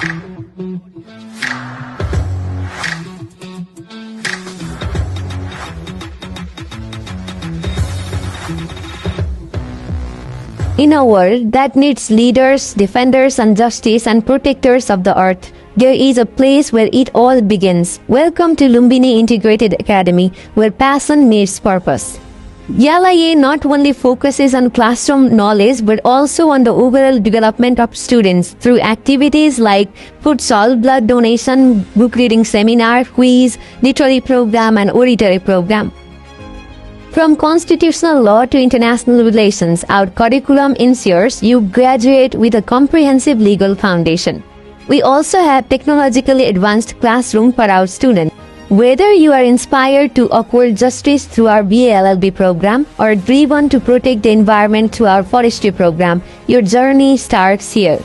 In a world that needs leaders, defenders and justice and protectors of the earth, there is a place where it all begins. Welcome to Lumbini Integrated Academy, where passion meets purpose. BALLB not only focuses on classroom knowledge but also on the overall development of students through activities like futsal, blood donation, book reading seminar, quiz, literary program and oratory program. From constitutional law to international relations, our curriculum ensures you graduate with a comprehensive legal foundation. We also have technologically advanced classroom for our students. Whether you are inspired to uphold justice through our BALLB program or driven to protect the environment through our Forestry program, your journey starts here.